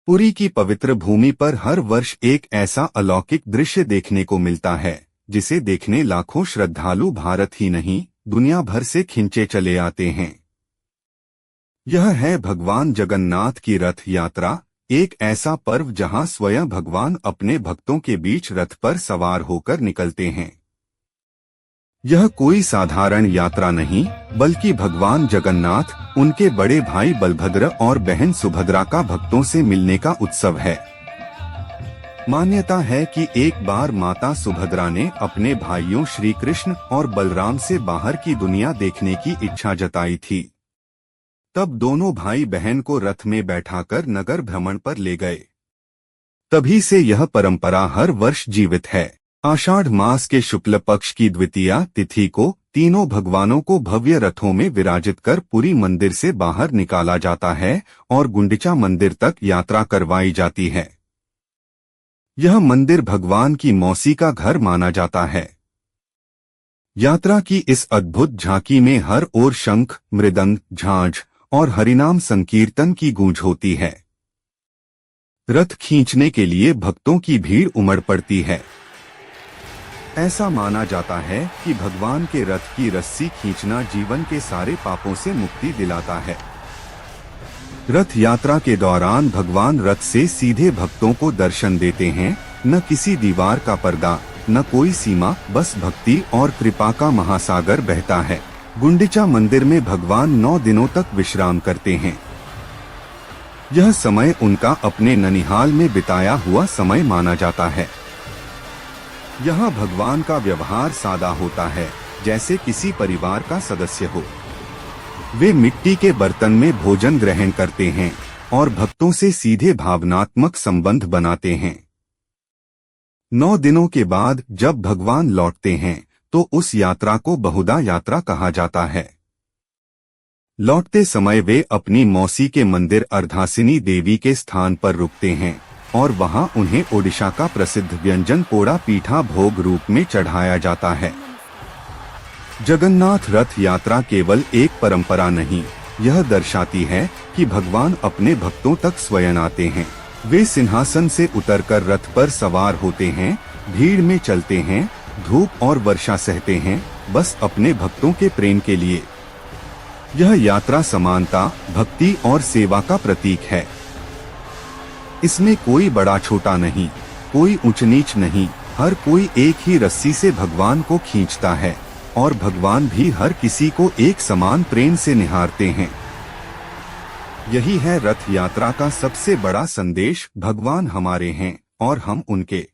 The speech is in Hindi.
पुरी की पवित्र भूमि पर हर वर्ष एक ऐसा अलौकिक दृश्य देखने को मिलता है जिसे देखने लाखों श्रद्धालु भारत ही नहीं दुनिया भर से खिंचे चले आते हैं। यह है भगवान जगन्नाथ की रथ यात्रा, एक ऐसा पर्व जहां स्वयं भगवान अपने भक्तों के बीच रथ पर सवार होकर निकलते हैं। यह कोई साधारण यात्रा नहीं, बल्कि भगवान जगन्नाथ, उनके बड़े भाई बलभद्र और बहन सुभद्रा का भक्तों से मिलने का उत्सव है। मान्यता है कि एक बार माता सुभद्रा ने अपने भाइयों श्री कृष्ण और बलराम से बाहर की दुनिया देखने की इच्छा जताई थी। तब दोनों भाई बहन को रथ में बैठाकर नगर भ्रमण पर ले गए। तभी से यह परंपरा हर वर्ष जीवित है। आषाढ़ मास के शुक्ल पक्ष की द्वितीया तिथि को तीनों भगवानों को भव्य रथों में विराजित कर पुरी मंदिर से बाहर निकाला जाता है और गुंडिचा मंदिर तक यात्रा करवाई जाती है। यह मंदिर भगवान की मौसी का घर माना जाता है। यात्रा की इस अद्भुत झांकी में हर ओर शंख, मृदंग, झांझ और हरिनाम संकीर्तन की गूंज होती है। रथ खींचने के लिए भक्तों की भीड़ उमड़ पड़ती है। ऐसा माना जाता है कि भगवान के रथ की रस्सी खींचना जीवन के सारे पापों से मुक्ति दिलाता है। रथ यात्रा के दौरान भगवान रथ से सीधे भक्तों को दर्शन देते हैं। न किसी दीवार का पर्दा, न कोई सीमा, बस भक्ति और कृपा का महासागर बहता है। गुंडिचा मंदिर में भगवान 9 दिनों तक विश्राम करते हैं। यह समय उनका अपने ननिहाल में बिताया हुआ समय माना जाता है। यहाँ भगवान का व्यवहार सादा होता है, जैसे किसी परिवार का सदस्य हो। वे मिट्टी के बर्तन में भोजन ग्रहण करते हैं और भक्तों से सीधे भावनात्मक संबंध बनाते हैं। 9 दिनों के बाद जब भगवान लौटते हैं तो उस यात्रा को बहुधा यात्रा कहा जाता है। लौटते समय वे अपनी मौसी के मंदिर अर्धासिनी देवी के स्थान पर रुकते हैं और वहां उन्हें ओडिशा का प्रसिद्ध व्यंजन पोड़ा पीठा भोग रूप में चढ़ाया जाता है। जगन्नाथ रथ यात्रा केवल एक परंपरा नहीं, यह दर्शाती है कि भगवान अपने भक्तों तक स्वयं आते हैं। वे सिंहासन से उतरकर रथ पर सवार होते हैं, भीड़ में चलते हैं, धूप और वर्षा सहते हैं, बस अपने भक्तों के प्रेम के लिए। यह यात्रा समानता, भक्ति और सेवा का प्रतीक है। इसमें कोई बड़ा छोटा नहीं, कोई ऊंच नीच नहीं, हर कोई एक ही रस्सी से भगवान को खींचता है और भगवान भी हर किसी को एक समान प्रेम से निहारते हैं। यही है रथ यात्रा का सबसे बड़ा संदेश, भगवान हमारे हैं और हम उनके।